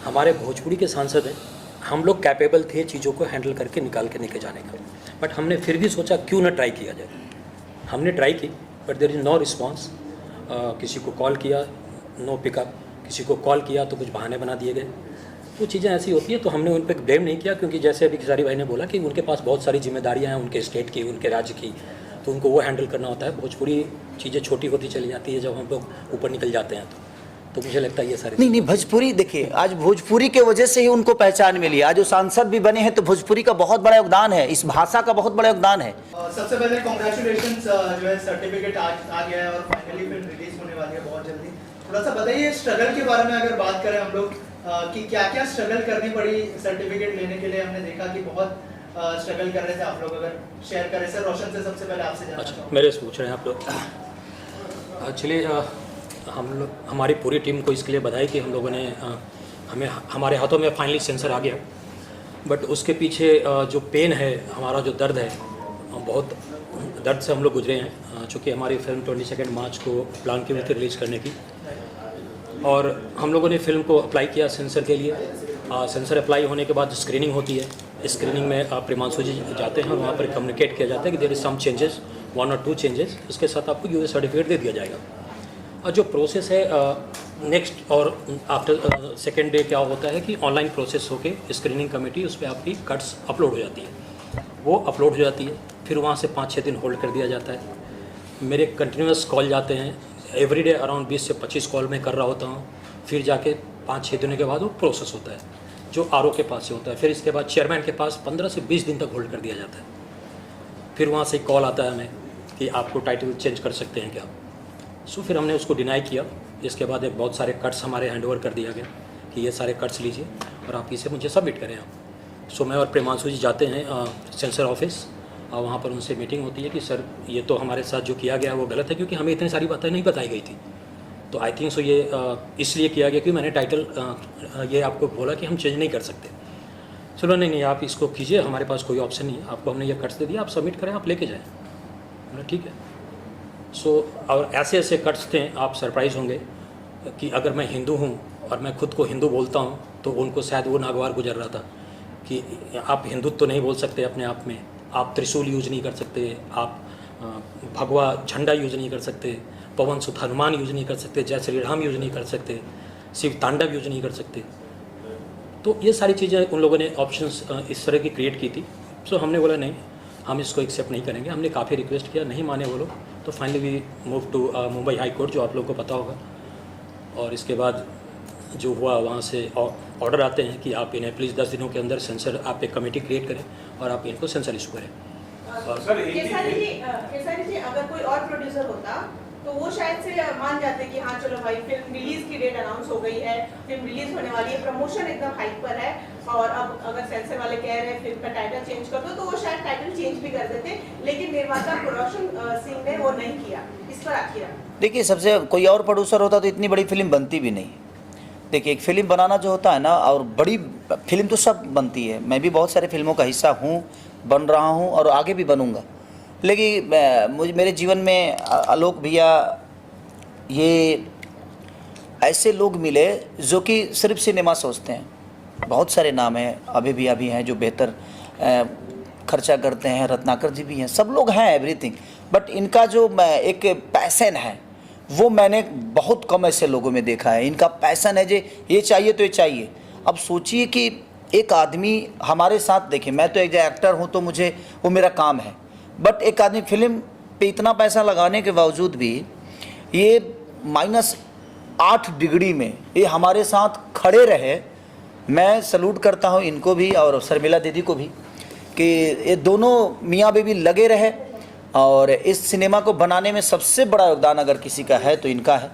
हमारे भोजपुरी के सांसद हैं, हम लोग कैपेबल थे चीज़ों को हैंडल करके निकाल के लेके जाने का, बट हमने फिर भी सोचा क्यों ना ट्राई किया जाए। हमने ट्राई की but there is no response. किसी को कॉल किया, नो पिकअप, किसी को कॉल किया तो कुछ बहाने बना दिए गए। वो चीज़ें ऐसी होती है, तो हमने उन पर ब्लेम नहीं किया, क्योंकि जैसे अभी खेसारी भाई ने बोला कि उनके पास बहुत सारी जिम्मेदारियाँ हैं, उनके स्टेट की, उनके राज्य की, तो उनको वो हैंडल करना होता है। भोजपुरी चीज़ें छोटी होती चली जाती है जब हम लोग ऊपर निकल जाते हैं, तो मुझे लगता है ये सारी नहीं भोजपुरी देखिए, आज भोजपुरी के वजह से ही उनको पहचान मिली। आज जो सांसद भी बने हैं तो भोजपुरी का बहुत बड़ा योगदान है, इस भाषा का बहुत बड़ा योगदान है। सबसे पहले कांग्रेचुलेशंस, जो है सर्टिफिकेट आ गया है और फाइनली फिल्म रिलीज होने वाली है बहुत जल्दी। थोड़ा सा बताइए स्ट्रगल के बारे में, अगर बात करें हम लोग कि क्या क्या स्ट्रगल करनी पड़ी सर्टिफिकेट लेने के लिए। हमने देखा कि बहुत स्ट्रगल कर रहे थे आप लोग, अगर शेयर करें सर। रोशन से सबसे पहले आपसे जानना चाहूँगा। मेरे से पूछ रहे हैं आप लोग। एक्चुअली हमारी पूरी टीम को इसके लिए बधाई कि हम लोगों ने हमारे हाथों में फाइनली सेंसर आ गया, बट उसके पीछे जो पेन है, हमारा जो दर्द है, बहुत दर्द से हम लोग गुजरे हैं। चूँकि हमारी फिल्म 22 मार्च को प्लान की हुई थी रिलीज़ करने की, और हम लोगों ने फिल्म को अप्लाई किया सेंसर के लिए। सेंसर अप्लाई होने के बाद स्क्रीनिंग होती है, स्क्रीनिंग में प्रेमांशु जी जाते हैं, वहाँ पर कम्युनिकेट किया जाता है कि देयर इज सम चेंजेस, 1 और 2 चेंजेस, उसके साथ आपको यूएस सर्टिफिकेट दे दिया जाएगा। और जो प्रोसेस है नेक्स्ट और आफ्टर सेकेंड डे क्या होता है कि ऑनलाइन प्रोसेस होके स्क्रीनिंग कमेटी उस पर आपकी कट्स अपलोड हो जाती है, वो अपलोड हो जाती है, फिर वहाँ से 5-6 दिन होल्ड कर दिया जाता है। मेरे कंटिन्यूस कॉल जाते हैं, एवरीडे अराउंड 20 से 25 कॉल मैं कर रहा होता हूँ। फिर जाके 5-6 दिनों के बाद वो प्रोसेस होता है, जो आरओ के पास से होता है। फिर इसके बाद चेयरमैन के पास 15 से 20 दिन तक होल्ड कर दिया जाता है। फिर वहाँ से कॉल आता है हमें कि आपको टाइटल चेंज कर सकते हैं क्या। सो फिर हमने उसको डिनाई किया। इसके बाद एक बहुत सारे कट्स हमारे हैंडओवर कर दिया गया कि ये सारे कट्स लीजिए और आप इसे मुझे सबमिट करें आप। सो मैं और प्रेमांशु जी जाते हैं सेंसर ऑफिस, और वहाँ पर उनसे मीटिंग होती है कि सर ये तो हमारे साथ जो किया गया वो गलत है, क्योंकि हमें इतनी सारी बातें नहीं बताई गई थी। तो आई थिंक सो ये इसलिए किया गया कि मैंने टाइटल ये आपको बोला कि हम चेंज नहीं कर सकते। चलो नहीं आप इसको कीजिए, हमारे पास कोई ऑप्शन नहीं है, आपको हमने ये कट्स दे दिया, आप सबमिट करें, आप लेके जाएँ। बोला ठीक है। सो और ऐसे ऐसे कट्स थे, आप सरप्राइज़ होंगे कि अगर मैं हिंदू हूँ और मैं खुद को हिंदू बोलता हूँ तो उनको शायद वो नागवार गुजर रहा था कि आप हिंदुत्व तो नहीं बोल सकते अपने आप में, आप त्रिशूल यूज़ नहीं कर सकते, आप भगवा झंडा यूज़ नहीं कर सकते, पवन सुत हनुमान यूज़ नहीं कर सकते, जय श्री राम यूज़ नहीं कर सकते, शिव तांडव यूज़ नहीं कर सकते। तो ये सारी चीज़ें उन लोगों ने ऑप्शंस इस तरह की क्रिएट की थी। सो हमने बोला नहीं, हम इसको एक्सेप्ट नहीं करेंगे। हमने काफ़ी रिक्वेस्ट किया, नहीं माने वो लोग, तो finally we move to Mumbai high court, जो आप लोग को पता होगा। और इसके बाद जो हुआ, वहाँ से ऑर्डर आते हैं कि आप इन्हें प्लीज़ 10 दिनों के अंदर सेंसर, आप एक कमेटी क्रिएट करें और आप इनको सेंसर इशू करें। केसरी जी, अगर कोई और प्रोड्यूसर होता तो वो शायद से मान जाते कि हाँ चलो भाई फिल्म रिलीज की डेट अनाउंस हो गई है, फिल्म रिलीज होने वाली है, प्रमोशन एकदम हाइप पर है, और अब अगर सेंसर वाले कह रहे हैं फिल्म का टाइटल चेंज कर दो, तो वो शायद टाइटल चेंज भी कर देते। लेकिन निर्माता प्रोडक्शन सिंह ने वो नहीं किया। इस पर आखिर देखिए, सबसे कोई और प्रोड्यूसर होता तो इतनी बड़ी फिल्म बनती भी नहीं। देखिए, एक फिल्म बनाना जो होता है ना, और बड़ी फिल्म तो सब बनती है, मैं भी बहुत सारे फिल्मों का हिस्सा हूँ, बन रहा हूँ और आगे भी बनूँगा। लेकिन मुझे मेरे जीवन में आलोक भैया, ये ऐसे लोग मिले जो कि सिर्फ सिनेमा सोचते हैं। बहुत सारे नाम हैं, अभी हैं जो बेहतर खर्चा करते हैं, रत्नाकर जी भी हैं, सब लोग हैं एवरीथिंग, बट इनका जो एक पैसन है वो मैंने बहुत कम ऐसे लोगों में देखा है। इनका पैसन है, जो ये चाहिए तो ये चाहिए। अब सोचिए कि एक आदमी हमारे साथ, देखिए मैं तो एक एक्टर हूँ तो मुझे वो मेरा काम है, बट एक आदमी फिल्म पे इतना पैसा लगाने के बावजूद भी ये -8 डिग्री में ये हमारे साथ खड़े रहे। मैं सल्यूट करता हूँ इनको भी और शर्मिला दीदी को भी कि ये दोनों मियाँ बीवी लगे रहे, और इस सिनेमा को बनाने में सबसे बड़ा योगदान अगर किसी का है तो इनका है।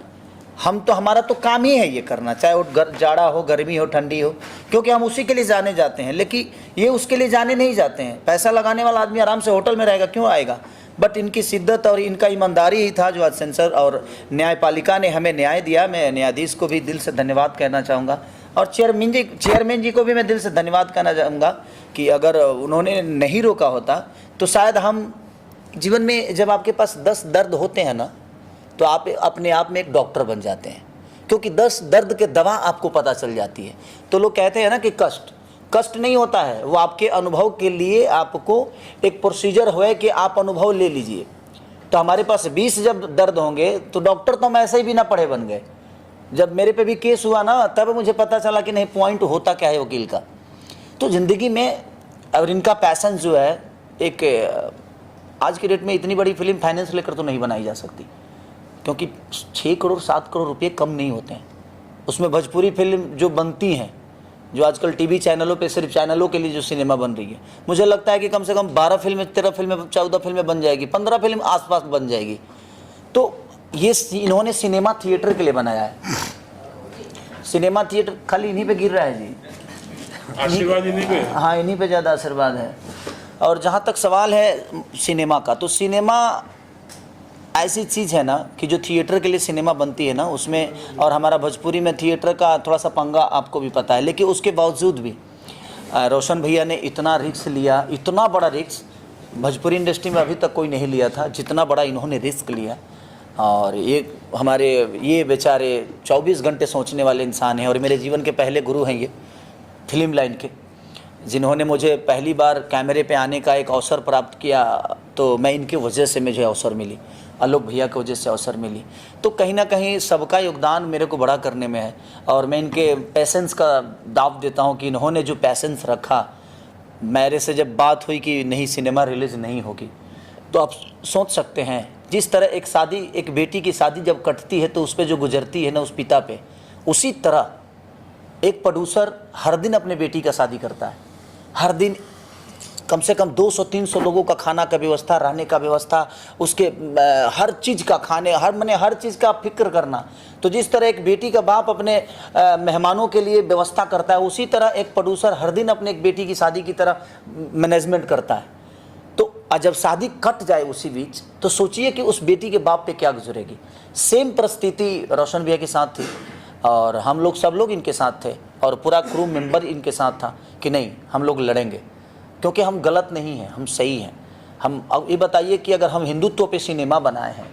हमारा तो काम ही है ये करना, चाहे वो जाड़ा हो, गर्मी हो, ठंडी हो, क्योंकि हम उसी के लिए जाने जाते हैं। लेकिन ये उसके लिए जाने नहीं जाते हैं। पैसा लगाने वाला आदमी आराम से होटल में रहेगा, क्यों आएगा। बट इनकी शिद्दत और इनका ईमानदारी ही था जो आज सेंसर और न्यायपालिका ने हमें न्याय दिया। मैं न्यायाधीश को भी दिल से धन्यवाद कहना चाहूँगा, और चेयरमैन जी को भी मैं दिल से धन्यवाद कहना चाहूँगा कि अगर उन्होंने नहीं रोका होता तो शायद हम जीवन में, जब आपके पास 10 दर्द होते हैं ना, तो आप अपने आप में एक डॉक्टर बन जाते हैं, क्योंकि 10 दर्द के दवा आपको पता चल जाती है। तो लोग कहते हैं ना कि कष्ट नहीं होता है, वो आपके अनुभव के लिए आपको एक प्रोसीजर है कि आप अनुभव ले लीजिए। तो हमारे पास 20 जब दर्द होंगे तो डॉक्टर तो हम ऐसे ही बिना पढ़े बन गए। जब मेरे पे भी केस हुआ ना, तब मुझे पता चला कि नहीं पॉइंट होता क्या है वकील का। तो ज़िंदगी में और इनका पैसन जो है, एक आज की डेट में इतनी बड़ी फिल्म फाइनेंस लेकर तो नहीं बनाई जा सकती, क्योंकि 6 करोड़ 7 करोड़ रुपए कम नहीं होते हैं। उसमें भोजपुरी फिल्म जो बनती हैं, जो आजकल टीवी चैनलों पे सिर्फ चैनलों के लिए जो सिनेमा बन रही है, मुझे लगता है कि कम से कम 12 फिल्में 13 फिल्में 14 फिल्में बन जाएगी, 15 फिल्म आसपास बन जाएगी। तो ये इन्होंने सिनेमा थिएटर के लिए बनाया है। सिनेमा थिएटर खाली इन्हीं पे गिर रहा है जी, आशीर्वाद इन्हीं पे। हाँ, इन्हीं पे ज़्यादा आशीर्वाद है। और जहाँ तक सवाल है सिनेमा का, तो सिनेमा ऐसी चीज़ है ना कि जो थिएटर के लिए सिनेमा बनती है ना, उसमें और हमारा भोजपुरी में थिएटर का थोड़ा सा पंगा आपको भी पता है, लेकिन उसके बावजूद भी रोशन भैया ने इतना रिस्क लिया, इतना बड़ा रिस्क भोजपुरी इंडस्ट्री में अभी तक कोई नहीं लिया था जितना बड़ा इन्होंने रिस्क लिया। और ये बेचारे 24 घंटे सोचने वाले इंसान हैं, और मेरे जीवन के पहले गुरु हैं ये फिल्म लाइन के, जिन्होंने मुझे पहली बार कैमरे पे आने का एक अवसर प्राप्त किया। तो मैं इनके वजह से मुझे अवसर मिली, आलोक भैया की वजह से अवसर मिली। तो कहीं ना कहीं सबका योगदान मेरे को बड़ा करने में है, और मैं इनके पैसेंस का दाव देता हूँ कि इन्होंने जो पैसेंस रखा। मेरे से जब बात हुई कि नहीं सिनेमा रिलीज़ नहीं होगी, तो आप सोच सकते हैं जिस तरह एक बेटी की शादी जब कटती है तो उस पर जो गुजरती है ना उस पिता पे, उसी तरह एक प्रोड्यूसर हर दिन अपने बेटी का शादी करता है। हर दिन कम से कम 200-300 लोगों का खाना का व्यवस्था, रहने का व्यवस्था, उसके हर चीज़ का हर चीज़ का फिक्र करना। तो जिस तरह एक बेटी का बाप अपने मेहमानों के लिए व्यवस्था करता है, उसी तरह एक प्रोड्यूसर हर दिन अपने एक बेटी की शादी की तरह मैनेजमेंट करता है। तो जब शादी कट जाए उसी बीच, तो सोचिए कि उस बेटी के बाप पे क्या गुजरेगी। सेम परिस्थिति रोशन भैया के साथ थी, और हम लोग सब लोग इनके साथ थे, और पूरा क्रू मेंबर इनके साथ था कि नहीं हम लोग लड़ेंगे, क्योंकि हम गलत नहीं हैं, हम सही हैं। हम अब ये बताइए कि अगर हम हिंदुत्व पे सिनेमा बनाए हैं,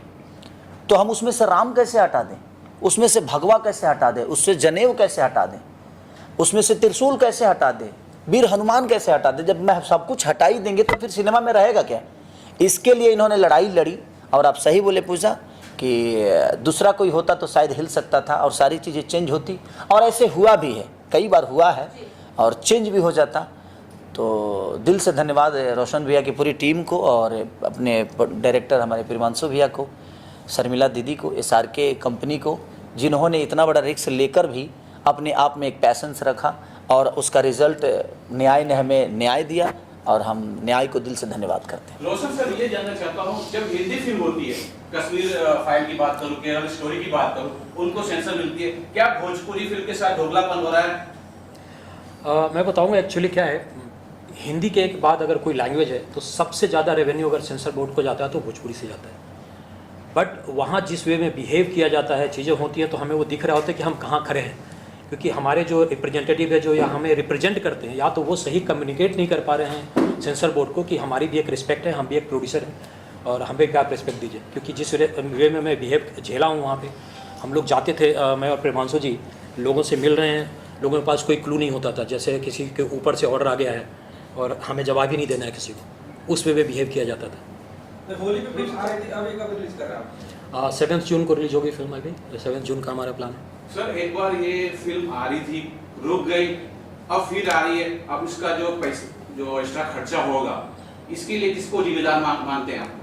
तो हम उसमें से राम कैसे हटा दें, उसमें से भगवा कैसे हटा दें, उससे जनेऊ कैसे हटा दें, उसमें से त्रिशूल कैसे हटा दें, वीर हनुमान कैसे हटा दें। जब मैं सब कुछ हटा ही देंगे तो फिर सिनेमा में रहेगा क्या। इसके लिए इन्होंने लड़ाई लड़ी। और आप सही बोले पूजा कि दूसरा कोई होता तो शायद हिल सकता था और सारी चीज़ें चेंज होती, और ऐसे हुआ भी है, कई बार हुआ है और चेंज भी हो जाता। तो दिल से धन्यवाद रोशन भैया की पूरी टीम को, और अपने डायरेक्टर हमारे प्रियांशु भैया को, शर्मिला दीदी को, SRK कंपनी को, जिन्होंने इतना बड़ा रिस्क लेकर भी अपने आप में एक पैसेंस रखा, और उसका रिजल्ट न्याय ने हमें न्याय दिया, और हम न्याय को दिल से धन्यवाद करते हैं। रोशन सर, ये जानना चाहता हूँ, जब हिंदी फिल्म होती है, कश्मीर फाइल की बात करूँ, केरल स्टोरी की बात करूँ, उनको सेंसर मिलती है, क्या भोजपुरी फिल्म के साथ ढोकलापन हो रहा है? मैं बताऊंगा एक्चुअली क्या है। हिंदी के एक बाद अगर कोई लैंग्वेज है तो सबसे ज़्यादा रेवेन्यू अगर सेंसर बोर्ड को जाता है तो भोजपुरी से जाता है। बट वहाँ जिस वे में बिहेव किया जाता है, चीज़ें होती हैं, तो हमें वो दिख रहा होता है कि हम कहाँ खड़े हैं, क्योंकि हमारे जो रिप्रेजेंटेटिव है, जो या हमें रिप्रेजेंट करते हैं, या तो वो सही कम्युनिकेट नहीं कर पा रहे हैं सेंसर बोर्ड को कि हमारी भी एक रिस्पेक्ट है, हम भी एक प्रोड्यूसर हैं और हमें क्या रिस्पेक्ट दीजिए। क्योंकि जिस वे में मैं बिहेव झेला हूँ, वहाँ पे हम लोग जाते थे, मैं और प्रियांशु जी लोगों से मिल रहे हैं, लोगों के पास कोई क्लू नहीं होता था, जैसे किसी के ऊपर से ऑर्डर आ गया है और हमें जवाब ही नहीं देना है किसी को, उस वे में बिहेव किया जाता था। होली पे फिल्म आ रही थी, अभी कब रिलीज कर रहा है? 7 जून को रिलीज होगी फिल्म। अभी 7 जून का हमारा प्लान है। सर, एक बार ये फिल्म आ रही थी, रुक गई, अब फिर आ रही है, अब इसका जो पैसे जो एक्स्ट्रा खर्चा होगा, इसके लिए किसको जिम्मेदार मानते हैं आप?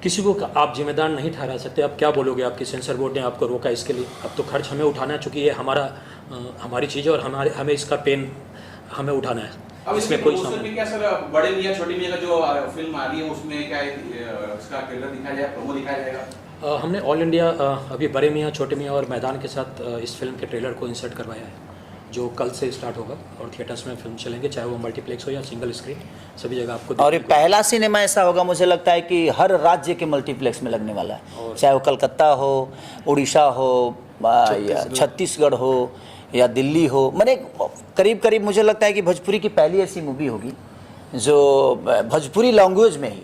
किसी को आप जिम्मेदार नहीं ठहरा सकते। अब क्या बोलोगे, आपकी सेंसर बोर्ड ने आपको रोका इसके लिए। अब तो खर्च हमें उठाना है, चूँकि ये हमारी चीज़ है और हमें इसका पेन हमें उठाना है। अब इसमें कोई प्रमोशन में क्या सर, बड़े मियां छोटे मियां का जो फिल्म आ रही है, उसमें क्या इसका ट्रेलर दिखाया जाएगा, प्रोमो दिखाया जाएगा? हमने ऑल इंडिया अभी बड़े मियाँ छोटे मियाँ और मैदान के साथ इस फिल्म के ट्रेलर को इंसर्ट करवाया है, जो कल से स्टार्ट होगा और थिएटर्स में फिल्म चलेंगे, चाहे वो मल्टीप्लेक्स हो या सिंगल स्क्रीन, सभी जगह आपको। और ये पहला सिनेमा ऐसा होगा, मुझे लगता है कि हर राज्य के मल्टीप्लेक्स में लगने वाला है, चाहे वो कलकत्ता हो, उड़ीसा हो, या छत्तीसगढ़ हो, या दिल्ली हो। मैंने करीब करीब मुझे लगता है कि भोजपुरी की पहली ऐसी मूवी होगी जो भोजपुरी लैंग्वेज में ही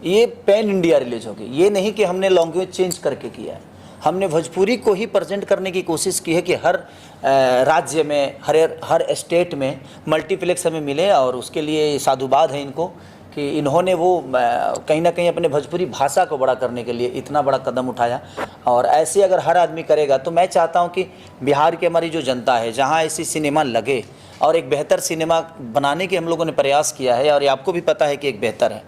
ये पैन इंडिया रिलीज होगी। ये नहीं कि हमने लैंग्वेज चेंज करके किया है, हमने भोजपुरी को ही प्रेजेंट करने की कोशिश की है कि हर राज्य में, हर स्टेट में मल्टीप्लेक्स हमें मिले, और उसके लिए साधुवाद है इनको कि इन्होंने वो कहीं ना कहीं अपने भोजपुरी भाषा को बड़ा करने के लिए इतना बड़ा कदम उठाया। और ऐसे अगर हर आदमी करेगा तो मैं चाहता हूँ कि बिहार की हमारी जो जनता है, जहाँ ऐसी सिनेमा लगे और एक बेहतर सिनेमा बनाने के हम लोगों ने प्रयास किया है, और ये आपको भी पता है कि एक बेहतर है,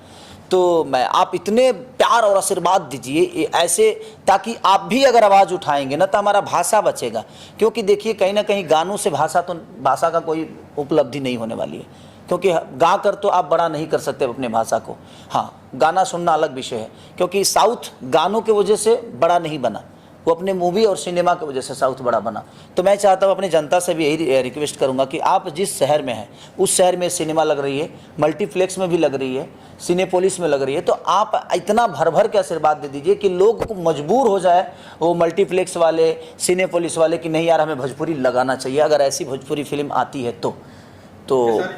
तो मैं आप इतने प्यार और आशीर्वाद दीजिए ऐसे, ताकि आप भी अगर आवाज़ उठाएंगे ना तो हमारा भाषा बचेगा। क्योंकि देखिए कहीं ना कहीं गानों से भाषा का कोई उपलब्धि नहीं होने वाली है, क्योंकि गा कर तो आप बड़ा नहीं कर सकते अपने भाषा को। हाँ, गाना सुनना अलग विषय है, क्योंकि साउथ गानों के वजह से बड़ा नहीं बना, वो अपने मूवी और सिनेमा की वजह से साउथ बड़ा बना। तो मैं चाहता हूँ अपनी जनता से भी यही रिक्वेस्ट करूँगा कि आप जिस शहर में हैं उस शहर में सिनेमा लग रही है, मल्टीप्लेक्स में भी लग रही है, सिनेपोलिस में लग रही है, तो आप इतना भर भर के आशीर्वाद दे दीजिए कि लोग को मजबूर हो जाए वो मल्टीप्लेक्स वाले, सिनेपोलिस वाले, कि नहीं यार हमें भोजपुरी लगाना चाहिए अगर ऐसी भोजपुरी फिल्म आती है तो।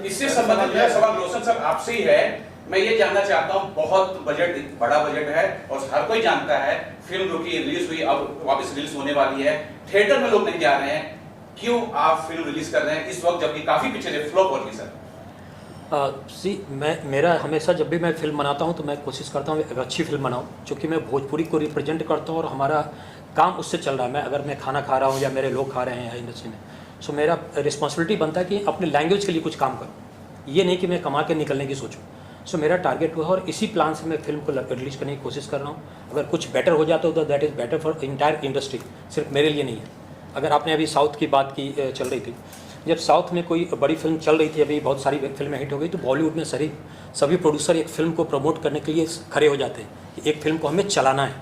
इससे संबंधित मेरा सवाल रोशन साहब आपसे ही है। मैं ये जानना चाहता हूँ, बहुत बजट, बड़ा बजट है और हर कोई जानता है, फिल्म रुकी, रिलीज हुई, अब वापस रिलीज होने वाली है, थिएटर में लोग नहीं जा रहे हैं, क्यों आप फिल्म रिलीज कर रहे हैं इस वक्त जबकि काफी पिक्चरें फ्लॉप हो रही सर? मेरा हमेशा जब भी मैं फिल्म बनाता हूँ तो मैं कोशिश करता हूँ एक अच्छी फिल्म बनाऊँ, क्योंकि मैं भोजपुरी को रिप्रेजेंट करता हूँ और हमारा काम उससे चल रहा है। अगर मैं खाना खा रहा हूँ या मेरे लोग खा रहे हैं इंडस्ट्री में, सो मेरा रिस्पॉन्सिबिलिटी बनता है कि अपने लैंग्वेज के लिए कुछ काम करूँ, ये नहीं कि मैं कमा के निकलने की सोचूँ। सो मेरा टारगेट हुआ और इसी प्लान से मैं फिल्म को रिलीज करने की कोशिश कर रहा हूँ। अगर कुछ बेटर हो जाता हो तो that is better for entire industry, सिर्फ मेरे लिए नहीं है। अगर आपने अभी साउथ की बात की, चल रही थी, जब साउथ में कोई बड़ी फिल्म चल रही थी, अभी बहुत सारी फिल्में हिट हो गई, तो बॉलीवुड में सभी प्रोड्यूसर एक फिल्म को प्रमोट करने के लिए खड़े हो जाते हैं कि एक फिल्म को हमें चलाना है।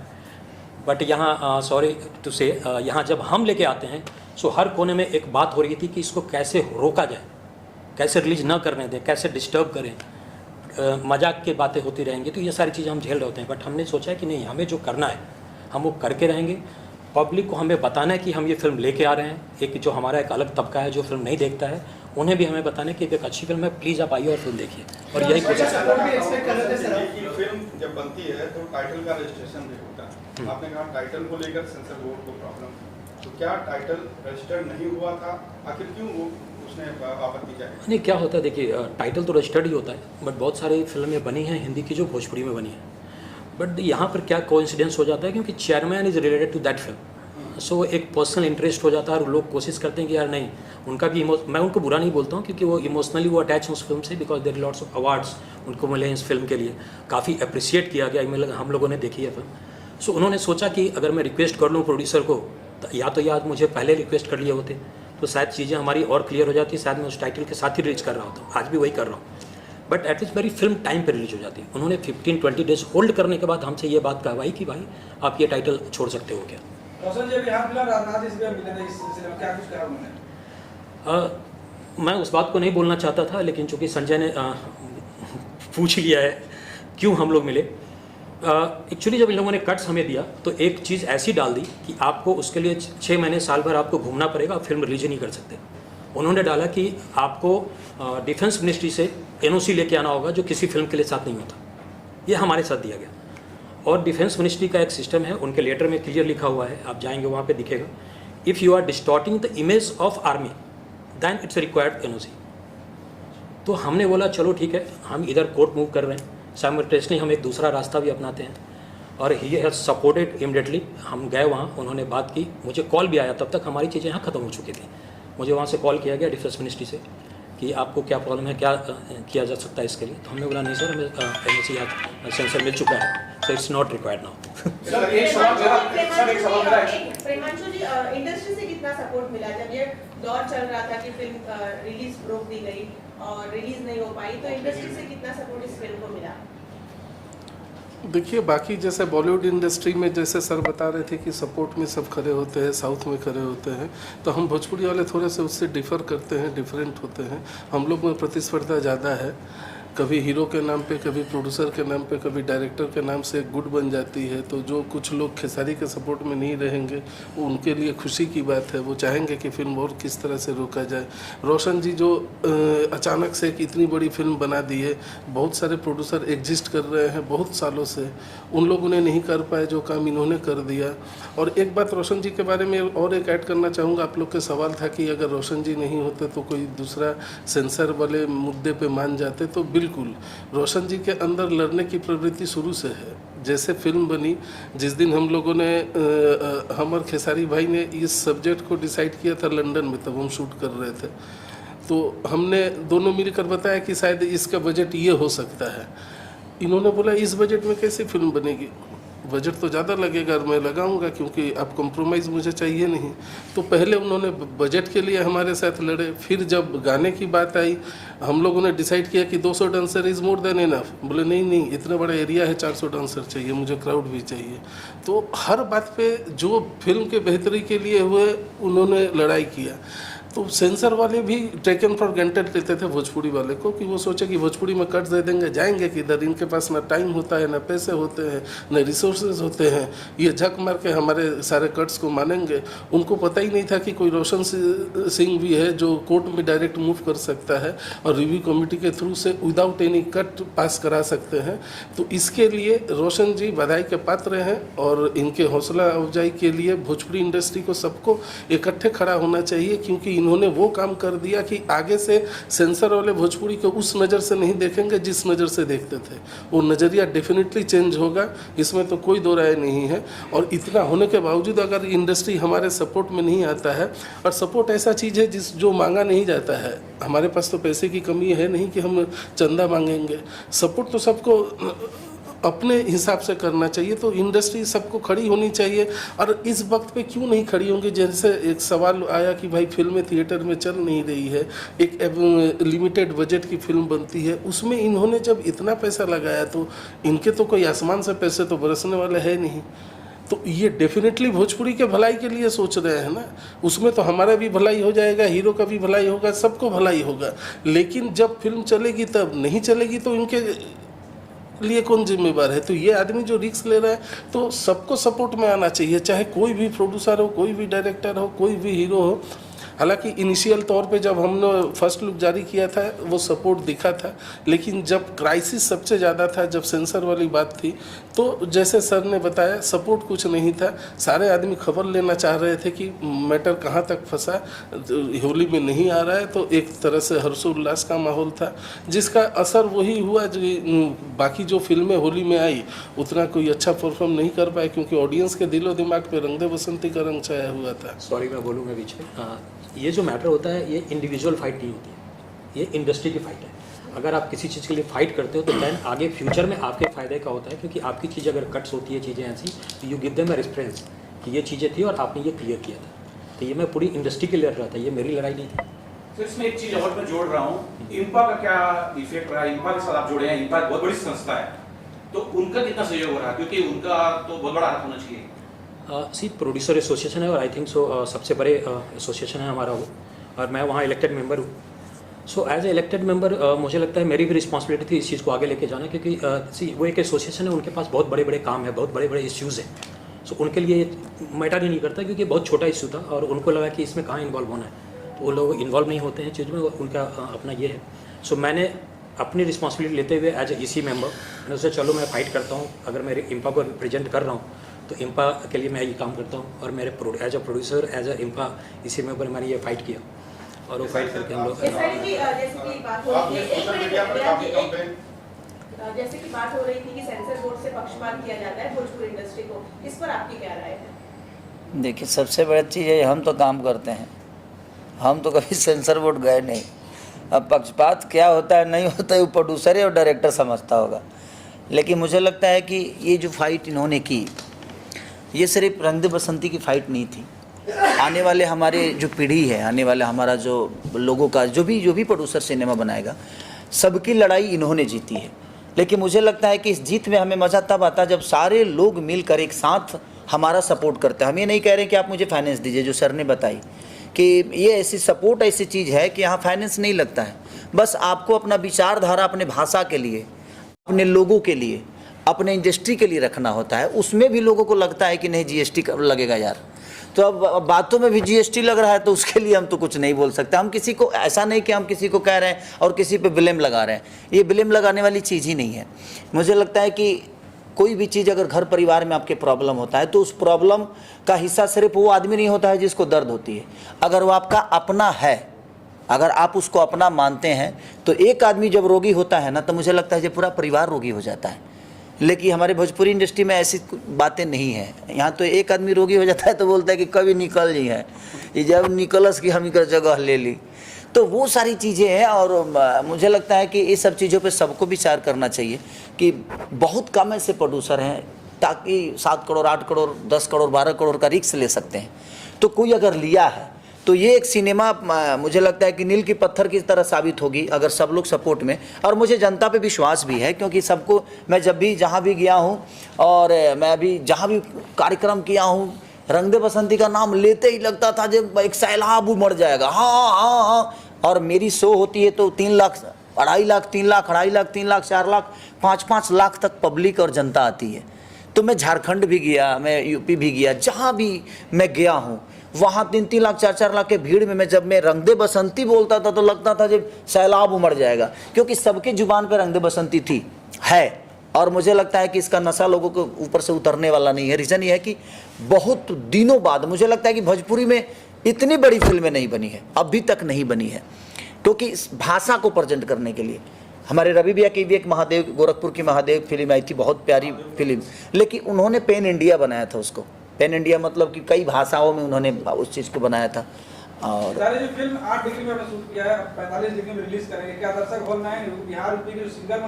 बट यहाँ सॉरी टू से, यहाँ जब हम लेके आते हैं सो हर कोने में एक बात हो रही थी कि इसको कैसे रोका जाए, कैसे रिलीज ना करने दें, कैसे डिस्टर्ब करें, मजाक की बातें होती रहेंगी, तो ये सारी चीज़ें हम झेल रहे होते हैं। बट हमने सोचा है कि नहीं, हमें जो करना है हम वो करके रहेंगे। पब्लिक को हमें बताना है कि हम ये फिल्म लेके आ रहे हैं। एक जो हमारा एक अलग तबका है जो फिल्म नहीं देखता है, उन्हें भी हमें बताना है कि एक अच्छी फिल्म है, प्लीज़ आप आइए और फिल्म देखिए। और यही कोशिश फिल्म जब बनती है तो टाइटल का रजिस्ट्रेशन भी होता है। आपने कहा टाइटल को लेकर सेंसर बोर्ड को प्रॉब्लम, तो क्या टाइटल रजिस्टर्ड नहीं हुआ था, आखिर क्यों वो उसने आपत्ति जाए? नहीं, क्या होता है देखिए, टाइटल तो रजिस्टर्ड ही होता है, बट बहुत सारी फिल्में बनी हैं हिंदी की जो भोजपुरी में बनी है। बट यहाँ पर क्या कोइंसिडेंस हो जाता है, क्योंकि chairman is related to that film, so एक पर्सनल इंटरेस्ट हो जाता है और लोग कोशिश करते हैं कि यार नहीं, उनका भी मैं उनको बुरा नहीं बोलता हूँ, क्योंकि वो इमोशनली वो अटैच हैं उस फिल्म से, because there lots of awards उनको मिले हैं इस फिल्म के लिए, काफ़ी अप्रिशिएट किया गया, हम लोगों ने देखी है फिल्म। सो उन्होंने सोचा कि अगर मैं रिक्वेस्ट कर लूँ प्रोड्यूसर को, तो या मुझे पहले रिक्वेस्ट कर लिए होते तो शायद चीज़ें हमारी और क्लियर हो जाती, शायद मैं उस टाइटल के साथ ही रिलीज कर रहा होता हूँ, आज भी वही कर रहा हूँ। बट एटलीस्ट मेरी फिल्म टाइम पे रिलीज हो जाती है। उन्होंने 15-20 डेज होल्ड करने के बाद हमसे ये बात कहवाई कि भाई आप ये टाइटल छोड़ सकते हो क्या। रोशन जी, अभी हाल फिलहाल राजनाथ जी से मिले थे, इस सिलसिले में क्या कुछ कहा उन्होंने? मैं उस बात को नहीं बोलना चाहता था, लेकिन चूंकि संजय ने पूछ लिया है क्यों हम लोग मिले। एक्चुअली जब इन लोगों ने कट्स हमें दिया तो एक चीज़ ऐसी डाल दी कि आपको उसके लिए 6 महीने साल भर आपको घूमना पड़ेगा, आप फिल्म रिलीज नहीं कर सकते। उन्होंने डाला कि आपको डिफेंस मिनिस्ट्री से NOC लेके आना होगा, जो किसी फिल्म के लिए साथ नहीं होता। ये हमारे साथ दिया गया, और डिफेंस मिनिस्ट्री का एक सिस्टम है, उनके लेटर में क्लियर लिखा हुआ है, आप जाएंगे वहाँ पे दिखेगा, if you are distorting the image of army than it's required NOC। तो हमने बोला चलो ठीक है, हम इधर कोर्ट मूव कर रहे हैं, साइमल्टेनियसली हम एक दूसरा रास्ता भी अपनाते हैं, और ही हैज़ सपोर्टेड इमीडिएटली। हम गए वहाँ, उन्होंने बात की, मुझे कॉल भी आया, तब तक हमारी चीज़ें यहाँ ख़त्म हो चुकी थी। मुझे वहाँ से कॉल किया गया डिफेंस मिनिस्ट्री से कि आपको क्या प्रॉब्लम है, क्या किया जा सकता है इसके लिए। तो हमने बोला नहीं सर, हमें NOC या सेंसर मिल चुका है, so it's not required now. Sir एक सवाल मेरा प्रेमांशु जी, इंडस्ट्री से कितना सपोर्ट मिला जब ये दौर चल रहा था कि फिल्म रिलीज रोक दी गई और रिलीज नहीं हो पाई, तो इंडस्ट्री से कितना सपोर्ट इस फिल्म को मिला? देखिए, बाकी जैसे बॉलीवुड इंडस्ट्री में जैसे सर बता रहे थे कि सपोर्ट में सब खड़े होते हैं, साउथ में खड़े होते हैं, तो हम भोजपुरी वाले थोड़े से उससे डिफ़र करते हैं, डिफरेंट होते हैं। हम लोग में प्रतिस्पर्धा ज़्यादा है, कभी हीरो के नाम पे, कभी प्रोड्यूसर के नाम पे, कभी डायरेक्टर के नाम से एक गुट बन जाती है। तो जो कुछ लोग खेसारी के सपोर्ट में नहीं रहेंगे वो उनके लिए खुशी की बात है। वो चाहेंगे कि फिल्म और किस तरह से रोका जाए। रोशन जी जो अचानक से एक इतनी बड़ी फिल्म बना दी है, बहुत सारे प्रोड्यूसर एग्जिस्ट कर रहे हैं बहुत सालों से, उन लोगों ने नहीं कर पाए जो काम इन्होंने कर दिया। और एक बात रोशन जी के बारे में और एक ऐड करना चाहूँगा। आप लोग के सवाल था कि अगर रोशन जी नहीं होते तो कोई दूसरा सेंसर वाले मुद्दे पे मान जाते, तो बिल्कुल रोशन जी के अंदर लड़ने की प्रवृत्ति शुरू से है। जैसे फिल्म बनी, जिस दिन हम लोगों ने हम और खेसारी भाई ने इस सब्जेक्ट को डिसाइड किया था लंदन में, तब हम शूट कर रहे थे, तो हमने दोनों मिलकर बताया कि शायद इसका बजट ये हो सकता है। इन्होंने बोला इस बजट में कैसे फिल्म बनेगी, बजट तो ज़्यादा लगेगा और मैं लगाऊंगा क्योंकि अब कॉम्प्रोमाइज़ मुझे चाहिए नहीं। तो पहले उन्होंने बजट के लिए हमारे साथ लड़े। फिर जब गाने की बात आई, हम लोगों ने डिसाइड किया कि 200 dancer is more than enough. बोले नहीं, इतना बड़ा एरिया है, 400 डांसर चाहिए, मुझे क्राउड भी चाहिए। तो हर बात पे जो फिल्म के बेहतरी के लिए हुए उन्होंने लड़ाई किया। तो सेंसर वाले भी टेकन फॉर ग्रांटेड लेते थे भोजपुरी वाले को, कि वो सोचे कि भोजपुरी में कट दे देंगे, जाएंगे किधर, इनके पास ना टाइम होता है, ना पैसे होते हैं, ना रिसोर्सेज होते हैं, ये झक मार के हमारे सारे कट्स को मानेंगे। उनको पता ही नहीं था कि कोई रोशन सिंह भी है जो कोर्ट में डायरेक्ट मूव कर सकता है और रिव्यू कमेटी के थ्रू से विदाउट एनी कट पास करा सकते हैं। तो इसके लिए रोशन जी बधाई के पात्र हैं और इनके हौसला अफजाई के लिए भोजपुरी इंडस्ट्री को सबको इकट्ठे खड़ा होना चाहिए, क्योंकि इन्होंने वो काम कर दिया कि आगे से सेंसर वाले भोजपुरी को उस नज़र से नहीं देखेंगे जिस नज़र से देखते थे। वो नज़रिया डेफिनेटली चेंज होगा, इसमें तो कोई दो राय नहीं है। और इतना होने के बावजूद अगर इंडस्ट्री हमारे सपोर्ट में नहीं आता है, और सपोर्ट ऐसा चीज़ है जो मांगा नहीं जाता है, हमारे पास तो पैसे की कमी है नहीं कि हम चंदा मांगेंगे। सपोर्ट तो सबको अपने हिसाब से करना चाहिए। तो इंडस्ट्री सबको खड़ी होनी चाहिए। और इस वक्त पे क्यों नहीं खड़ी होंगी? जैसे एक सवाल आया कि भाई फिल्में थिएटर में चल नहीं रही है, एक लिमिटेड बजट की फिल्म बनती है, उसमें इन्होंने जब इतना पैसा लगाया तो इनके तो कोई आसमान से पैसे तो बरसने वाले है नहीं। तो ये डेफिनेटली भोजपुरी के भलाई के लिए सोच रहे हैं ना, उसमें तो हमारा भी भलाई हो जाएगा, हीरो का भी भलाई होगा, सबको भलाई होगा। लेकिन जब फिल्म चलेगी तब नहीं चलेगी तो इनके लिए कौन जिम्मेवार है? तो ये आदमी जो रिस्क ले रहा है, तो सबको सपोर्ट में आना चाहिए, चाहे कोई भी प्रोड्यूसर हो, कोई भी डायरेक्टर हो, कोई भी हीरो हो। हालांकि इनिशियल तौर पे जब हमने फर्स्ट लुक जारी किया था वो सपोर्ट दिखा था, लेकिन जब क्राइसिस सबसे ज़्यादा था, जब सेंसर वाली बात थी, तो जैसे सर ने बताया सपोर्ट कुछ नहीं था। सारे आदमी खबर लेना चाह रहे थे कि मैटर कहाँ तक फंसा, होली में नहीं आ रहा है। तो एक तरह से हर्षोल्लास का माहौल था, जिसका असर वही हुआ जो बाकी जो फिल्में होली में आई उतना कोई अच्छा परफॉर्म नहीं कर पाए, क्योंकि ऑडियंस के दिलो दिमाग पे रंग दे बसंती का रंग छाया हुआ था। सॉरी मैं बोलूँगा बीच में। ये जो मैटर होता है ये इंडिविजुअल फाइट नहीं होती है, ये इंडस्ट्री की फाइट है। अगर आप किसी चीज़ के लिए फाइट करते हो तो दैन आगे फ्यूचर में आपके फ़ायदे का होता है, क्योंकि आपकी चीज़ अगर कट्स होती है, चीज़ें ऐसी, तो you give them a reference कि ये चीज़ें थी और आपने ये क्लियर किया था। तो ये मैं पूरी इंडस्ट्री के लिए लड़ रहा था, ये मेरी लड़ाई नहीं थी। तो इसमें एक चीज़ और मैं जोड़ रहा हूँ, इंपा का क्या इफेक्ट रहा है? इंपा के साथ आप जुड़े हैं, इंपा बहुत बड़ी संस्था है, तो उनका कितना सहयोग हो रहा है? क्योंकि उनका तो बहुत बड़ा हाथ होना चाहिए। सी प्रोड्यूसर एसोसिएशन है और आई थिंक सो सबसे बड़े एसोसिएशन है हमारा वो, और मैं वहाँ इलेक्टेड मेंबर हूँ। So as a elected member मुझे लगता है मेरी भी रिस्पॉन्सिबिलिटी थी इस चीज़ को आगे लेके जाना, क्योंकि सी वो एक एसोसिएशन है, उनके पास बहुत बड़े बड़े काम है, बहुत बड़े बड़े इश्यूज़ हैं। सो उनके लिए मैटर ही नहीं करता, क्योंकि बहुत छोटा इशू था और उनको लगा कि इसमें कहाँ इन्वॉल्व होना है, तो वो लोग इन्वॉल्व नहीं होते हैं चीज़ में, उनका अपना ये है। सो मैंने अपनी रिस्पॉन्सिबिलिटी लेते हुए एज ए ईसी मेंबर मैंने सोचा चलो मैं फ़ाइट करता हूँ, अगर मैं इंपा को रिप्रेजेंट कर रहा हूँ तो इंपा के लिए मैं ये काम करता हूँ। और मेरे as a producer, as a IMPPA EC member मैंने ये फाइट किया और वो फाइट करके हम लोग जैसे कि बात हो रही थी कि सेंसर बोर्ड से पक्षपात किया जाता है भोजपुरी इंडस्ट्री को, इस पर आपकी क्या राय है? देखिए सबसे बड़ी चीज़ है हम तो काम करते हैं, हम तो कभी सेंसर बोर्ड गए नहीं। अब पक्षपात क्या होता है नहीं होता है वो प्रोड्यूसर और डायरेक्टर समझता होगा। लेकिन मुझे लगता है कि ये जो फाइट इन्होंने की ये सिर्फ रंग दे बसंती की फ़ाइट नहीं थी। आने वाले हमारे जो पीढ़ी है, आने वाले हमारा जो लोगों का जो भी प्रोड्यूसर सिनेमा बनाएगा, सबकी लड़ाई इन्होंने जीती है। लेकिन मुझे लगता है कि इस जीत में हमें मज़ा तब आता है जब सारे लोग मिलकर एक साथ हमारा सपोर्ट करते हैं। हम ये नहीं कह रहे कि आप मुझे फाइनेंस दीजिए, जो सर ने बताई कि ये ऐसी सपोर्ट ऐसी चीज़ है कि यहाँ फाइनेंस नहीं लगता है, बस आपको अपना विचारधारा अपने भाषा के लिए, अपने लोगों के लिए, अपने इंडस्ट्री के लिए रखना होता है। उसमें भी लोगों को लगता है कि नहीं जीएसटी लगेगा यार, तो अब बातों में भी जीएसटी लग रहा है, तो उसके लिए हम तो कुछ नहीं बोल सकते। हम किसी को ऐसा नहीं कि हम किसी को कह रहे हैं और किसी पे ब्लेम लगा रहे हैं, ये ब्लेम लगाने वाली चीज़ ही नहीं है। मुझे लगता है कि कोई भी चीज़ अगर घर परिवार में आपके प्रॉब्लम होता है तो उस प्रॉब्लम का हिस्सा सिर्फ वो आदमी नहीं होता है जिसको दर्द होती है। अगर वो आपका अपना है, अगर आप उसको अपना मानते हैं, तो एक आदमी जब रोगी होता है ना, तो मुझे लगता है कि पूरा परिवार रोगी हो जाता है। लेकिन हमारे भोजपुरी इंडस्ट्री में ऐसी बातें नहीं है। यहाँ तो एक आदमी रोगी हो जाता है तो बोलता है कि कभी निकल जी है, ये जब निकलस की हम जगह ले ली। तो वो सारी चीज़ें हैं और मुझे लगता है कि ये सब चीज़ों पे सबको विचार करना चाहिए कि बहुत कम ऐसे प्रोड्यूसर हैं ताकि 7 करोड़ 8 करोड़ 10 करोड़ 12 करोड़ का रिस्क ले सकते हैं। तो कोई अगर लिया है तो ये एक सिनेमा मुझे लगता है कि नील की पत्थर की तरह साबित होगी अगर सब लोग सपोर्ट में। और मुझे जनता पे विश्वास भी है, क्योंकि सबको मैं जब भी जहाँ भी गया हूँ और मैं अभी जहाँ भी कार्यक्रम किया हूँ, रंग दे बसंती का नाम लेते ही लगता था जब एक सैलाब उमड़ जाएगा। हाँ हाँ हाँ। और मेरी शो होती है तो 3 लाख 2.5 लाख 3 लाख 2.5 लाख 3 लाख 4 लाख 5-5 लाख तक पब्लिक और जनता आती है। तो मैं झारखंड भी गया, मैं यूपी भी गया, जहाँ भी मैं गया हूँ वहाँ 3-3 लाख 4-4 लाख के भीड़ में जब मैं रंग दे बसंती बोलता था तो लगता था जब सैलाब उमड़ जाएगा, क्योंकि सबके जुबान पर रंग दे बसंती थी है। और मुझे लगता है कि इसका नशा लोगों के ऊपर से उतरने वाला नहीं है। रीज़न ये है कि बहुत दिनों बाद मुझे लगता है कि भोजपुरी में इतनी बड़ी फिल्में नहीं बनी है, अभी तक नहीं बनी है, क्योंकि इस भाषा को प्रेजेंट करने के लिए हमारे रवि भैया की भी एक महादेव, गोरखपुर की महादेव फिल्म आई थी, बहुत प्यारी फिल्म, लेकिन उन्होंने पैन इंडिया बनाया था उसको। पैन इंडिया मतलब कि कई भाषाओं में उन्होंने उस चीज़ को बनाया था। और सारी जो फिल्म 8 डिग्री में आपने शूट किया है, 45 डिग्री में रिलीज करेंगे, क्या दर्शक हॉल में आएंगे? बिहार यूपी के जो सिंगर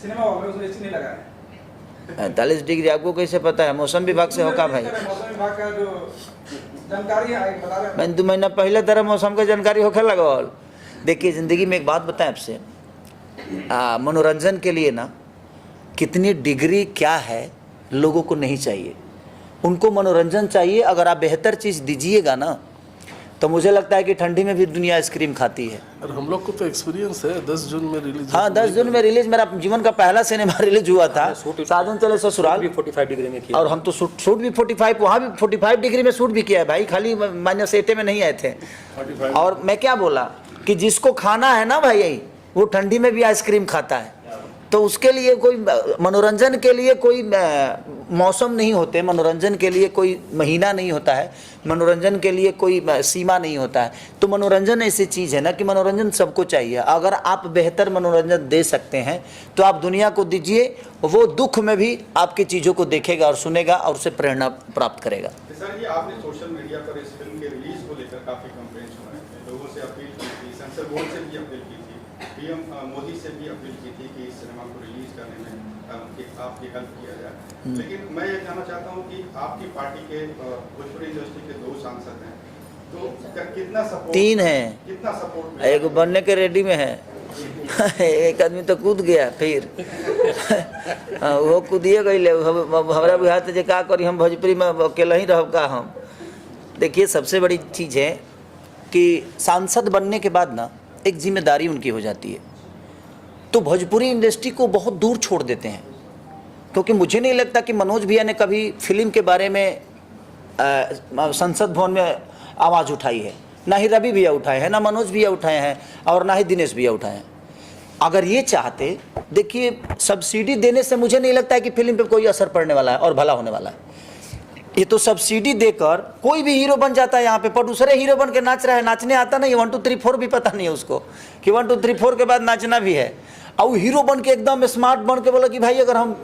सिनेमा हॉल में उसमें एसी नहीं लगा है। 45 डिग्री आपको कैसे पता है? मौसम विभाग से होगा भाई। मौसम विभाग का जो जानकारी है बता रहे हैं। मैंने 2 महीना पहले तरह मौसम का जानकारी होकर लगवाल। देखिए ज़िंदगी में एक बात बताएं आपसे, मनोरंजन के लिए ना कितनी डिग्री क्या है लोगों को नहीं चाहिए, उनको मनोरंजन चाहिए। अगर आप बेहतर चीज़ दीजिएगा ना तो मुझे लगता है कि ठंडी में भी दुनिया आइसक्रीम खाती है। और हम लोग को तो एक्सपीरियंस है, 10 जून में रिलीज। हाँ 10 जून में रिलीज, मेरा जीवन का पहला सिनेमा रिलीज हुआ था, साधन चले ससुराल भी 45 डिग्री में किया। और हम तो शूट भी 45, वहाँ भी 45 डिग्री में शूट भी किया है भाई, खाली -8 में नहीं आए थे। और मैं क्या बोला कि जिसको खाना है ना भाई वो ठंडी में भी आइसक्रीम खाता है। तो उसके लिए कोई मनोरंजन के लिए कोई मौसम नहीं होते, मनोरंजन के लिए कोई महीना नहीं होता है, मनोरंजन के लिए कोई सीमा नहीं होता है। तो मनोरंजन ऐसी चीज़ है ना कि मनोरंजन सबको चाहिए। अगर आप बेहतर मनोरंजन दे सकते हैं तो आप दुनिया को दीजिए, वो दुख में भी आपकी चीज़ों को देखेगा और सुनेगा और उससे प्रेरणा प्राप्त करेगा। सर ये आपने सोशल मीडिया पर इस फिल्म के रिलीज को लेकर काफ़ी कंप्लेंट्स हो रहे थे, लोगों से अपील की थी, सेंसर बोर्ड से भी अपील की थी, पीएम मोदी से भी अपील की थी कि इस सिनेमा को रिलीज करने में आपकी हेल्प किया जाए। लेकिन मैं ये जानना चाहता हूँ कि आपकी पार्टी के भोजपुरी इंडस्ट्री के 2 सांसद हैं, तो कितना सपोर्ट? 3 हैं, कितना सपोर्ट? एक बनने के रेडी में है एक आदमी तो कूद गया फिर वो कूदिए गई हमारा बुझाते जे का करी, हम भोजपुरी में अकेला ही रह का हम। देखिए सबसे बड़ी चीज़ है कि सांसद बनने के बाद ना एक जिम्मेदारी उनकी हो जाती है, तो भोजपुरी इंडस्ट्री को बहुत दूर छोड़ देते हैं। क्योंकि मुझे नहीं लगता कि मनोज भैया ने कभी फिल्म के बारे में संसद भवन में आवाज़ उठाई है, ना ही रवि भैया उठाए हैं, ना मनोज भैया उठाए हैं, और ना ही दिनेश भैया उठाए हैं। अगर ये चाहते, देखिए सब्सिडी देने से मुझे नहीं लगता है कि फिल्म पे कोई असर पड़ने वाला है और भला होने वाला है। ये तो सब्सिडी देकर कोई भी हीरो बन जाता है। यहाँ पे प्रोड्यूसर हीरो बन के नाच रहा है, नाचने आता नहीं, 1 2 3 4 भी पता नहीं है उसको कि 1 2 3 4 के बाद नाचना भी है। और वो हीरो बन के एकदम स्मार्ट बन के बोला कि भाई अगर हम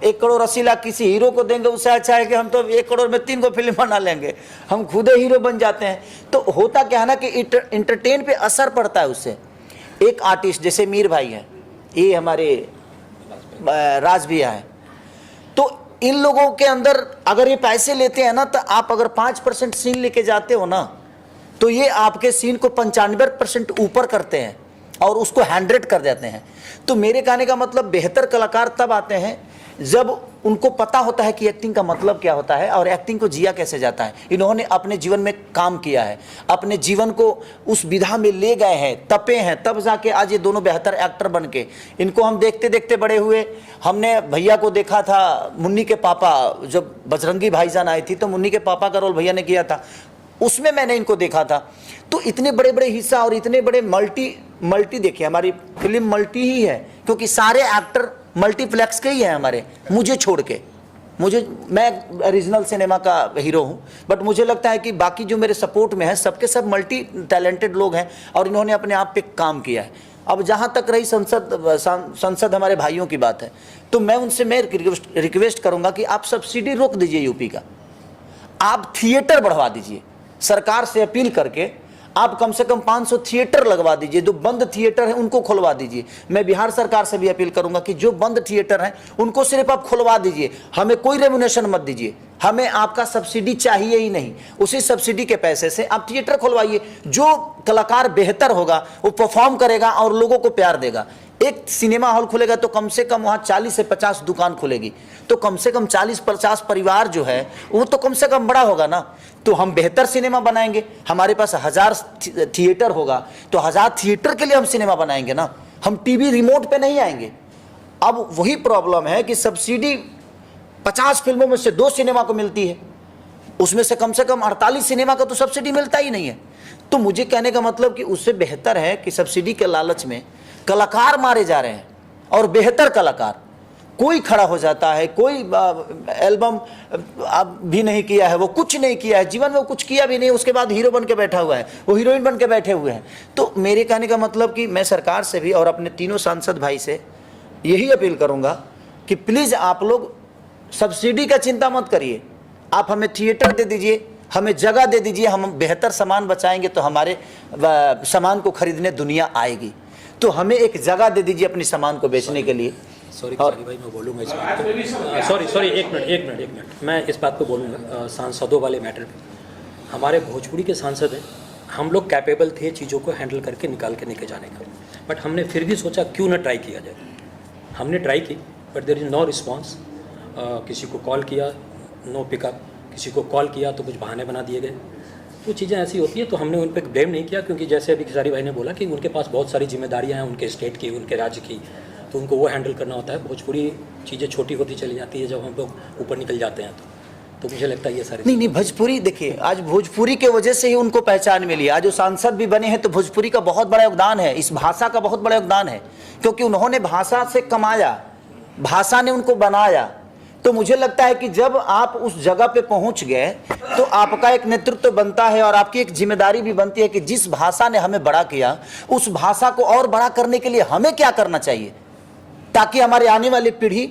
1 करोड़ 80 लाख किसी हीरो को देंगे उससे अच्छा है कि हम तो 1 करोड़ में 3 को फिल्म बना लेंगे, हम खुदे हीरो बन जाते हैं। तो होता क्या है ना कि इंटरटेन पे असर पड़ता है उससे। एक आर्टिस्ट जैसे मीर भाई है, ये हमारे राज भैया है, तो इन लोगों के अंदर अगर ये पैसे लेते हैं ना, तो आप अगर 5% सीन लेके जाते हो ना, तो ये आपके सीन को 95% ऊपर करते हैं और उसको 100 कर देते हैं। तो मेरे कहने का मतलब बेहतर कलाकार तब आते हैं जब उनको पता होता है कि एक्टिंग का मतलब क्या होता है और एक्टिंग को जिया कैसे जाता है। इन्होंने अपने जीवन में काम किया है, अपने जीवन को उस विधा में ले गए हैं, तपे हैं, तब जाके आज ये दोनों बेहतर एक्टर बन के, इनको हम देखते देखते बड़े हुए। हमने भैया को देखा था मुन्नी के पापा, जब बजरंगी भाईजान आई थी तो मुन्नी के पापा का रोल भैया ने किया था, उसमें मैंने इनको देखा था। तो इतने बड़े बड़े हिस्सा और इतने बड़े मल्टी देखिए, हमारी फिल्म मल्टी ही है क्योंकि सारे एक्टर मल्टीप्लेक्स के ही हैं हमारे, मुझे छोड़ के। मैं ओरिजिनल सिनेमा का हीरो हूँ, बट मुझे लगता है कि बाकी जो मेरे सपोर्ट में है सबके सब मल्टी टैलेंटेड लोग हैं और इन्होंने अपने आप पे काम किया है। अब जहाँ तक रही संसद हमारे भाइयों की बात है, तो मैं उनसे रिक्वेस्ट करूँगा कि आप सब्सिडी रोक दीजिए यूपी का, आप थिएटर बढ़वा दीजिए, सरकार से अपील करके आप कम से कम 500 थिएटर लगवा दीजिए, जो बंद थिएटर है उनको खुलवा दीजिए। मैं बिहार सरकार से भी अपील करूंगा कि जो बंद थिएटर हैं उनको सिर्फ आप खुलवा दीजिए, हमें कोई रेम्यूनेशन मत दीजिए, हमें आपका सब्सिडी चाहिए ही नहीं। उसी सब्सिडी के पैसे से आप थिएटर खुलवाइए, जो कलाकार बेहतर होगा वो परफॉर्म करेगा और लोगों को प्यार देगा। एक सिनेमा हॉल खुलेगा तो कम से कम वहाँ 40 से 50 दुकान खुलेगी, तो कम से कम 40-50 परिवार जो है वो तो कम से कम बड़ा होगा ना। तो हम बेहतर सिनेमा बनाएंगे, हमारे पास 1000 थिएटर होगा तो 1000 थिएटर के लिए हम सिनेमा बनाएंगे ना, हम टीवी रिमोट पे नहीं आएंगे। अब वही प्रॉब्लम है कि सब्सिडी 50 फिल्मों में से 2 सिनेमा को मिलती है, उसमें से कम 48 सिनेमा का तो सब्सिडी मिलता ही नहीं है। तो मुझे कहने का मतलब कि उससे बेहतर है कि सब्सिडी के लालच में कलाकार मारे जा रहे हैं, और बेहतर कलाकार कोई खड़ा हो जाता है, कोई एल्बम भी नहीं किया है, वो कुछ नहीं किया है जीवन में, वो कुछ किया भी नहीं, उसके बाद हीरो बन के बैठा हुआ है, वो हीरोइन बन के बैठे हुए हैं। तो मेरे कहने का मतलब कि मैं सरकार से भी और अपने तीनों सांसद भाई से यही अपील करूंगा कि प्लीज़ आप लोग सब्सिडी का चिंता मत करिए, आप हमें थिएटर दे दीजिए, हमें जगह दे दीजिए, हम बेहतर सामान बचाएंगे तो हमारे सामान को खरीदने दुनिया आएगी। तो हमें एक जगह दे दीजिए अपने सामान को बेचने के लिए। सॉरी भाई, मैं बोलूँगा इस बात को। सॉरी एक मिनट मैं इस बात को बोलूँगा सांसदों वाले मैटर पे। हमारे भोजपुरी के सांसद हैं, हम लोग कैपेबल थे चीज़ों को हैंडल करके निकाल के लेके जाने का, बट हमने फिर भी सोचा क्यों ना ट्राई किया जाए। हमने ट्राई की but there is no response. किसी को कॉल किया नो पिकअप, किसी को कॉल किया तो कुछ बहाने बना दिए गए। तो चीज़ें ऐसी होती है, तो हमने उन पर ब्लेम नहीं किया, क्योंकि जैसे अभी खेसारी भाई ने बोला कि उनके पास बहुत सारी जिम्मेदारियां हैं, उनके स्टेट की, उनके राज्य की, तो उनको वो हैंडल करना होता है। भोजपुरी चीज़ें छोटी होती चली जाती है जब हम लोग ऊपर निकल जाते हैं तो मुझे लगता है ये सारी नहीं भोजपुरी देखिए, आज भोजपुरी के वजह से ही उनको पहचान मिली। आज जो सांसद भी बने हैं तो भोजपुरी का बहुत बड़ा योगदान है, इस भाषा का बहुत बड़ा योगदान है, क्योंकि उन्होंने भाषा से कमाया, भाषा ने उनको बनाया। तो मुझे लगता है कि जब आप उस जगह पे पहुंच गए तो आपका एक नेतृत्व बनता है और आपकी एक जिम्मेदारी भी बनती है कि जिस भाषा ने हमें बड़ा किया उस भाषा को और बड़ा करने के लिए हमें क्या करना चाहिए, ताकि हमारी आने वाली पीढ़ी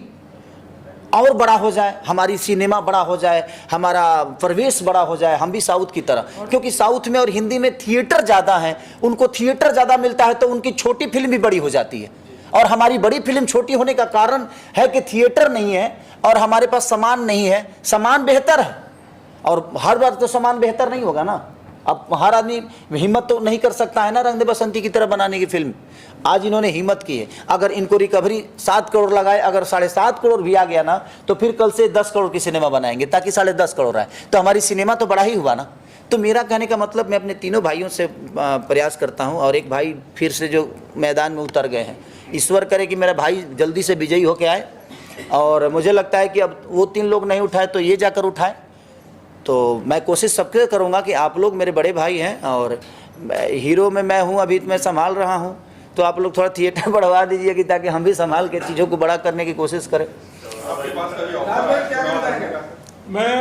और बड़ा हो जाए, हमारी सिनेमा बड़ा हो जाए, हमारा प्रवेश बड़ा हो जाए, हम भी साउथ की तरह। क्योंकि साउथ में और हिंदी में थिएटर ज़्यादा है, उनको थिएटर ज़्यादा मिलता है तो उनकी छोटी फिल्म भी बड़ी हो जाती है, और हमारी बड़ी फिल्म छोटी होने का कारण है कि थिएटर नहीं है और हमारे पास सामान नहीं है। सामान बेहतर है और हर बार तो सामान बेहतर नहीं होगा ना। अब हर आदमी हिम्मत तो नहीं कर सकता है ना रंग दे बसंती की तरह बनाने की फिल्म। आज इन्होंने हिम्मत की है, अगर इनको रिकवरी 7 करोड़ लगाए, अगर 7.5 करोड़ भी आ गया ना तो फिर कल से 10 करोड़ की सिनेमा बनाएंगे ताकि 10.5 करोड़ आए, तो हमारी सिनेमा तो बड़ा ही हुआ ना। तो मेरा कहने का मतलब मैं अपने तीनों भाइयों से प्रयास करता हूँ, और एक भाई फिर से जो मैदान में उतर गए हैं, ईश्वर करे कि मेरा भाई जल्दी से विजयी होके आए, और मुझे लगता है कि अब वो 3 लोग नहीं उठाए तो ये जाकर उठाए। तो मैं कोशिश सबके करूँगा कि आप लोग मेरे बड़े भाई हैं और हीरो में मैं हूँ, अभी मैं संभाल रहा हूँ, तो आप लोग थोड़ा थिएटर बढ़वा दीजिए कि ताकि हम भी संभाल के चीज़ों को बड़ा करने की कोशिश करें। मैं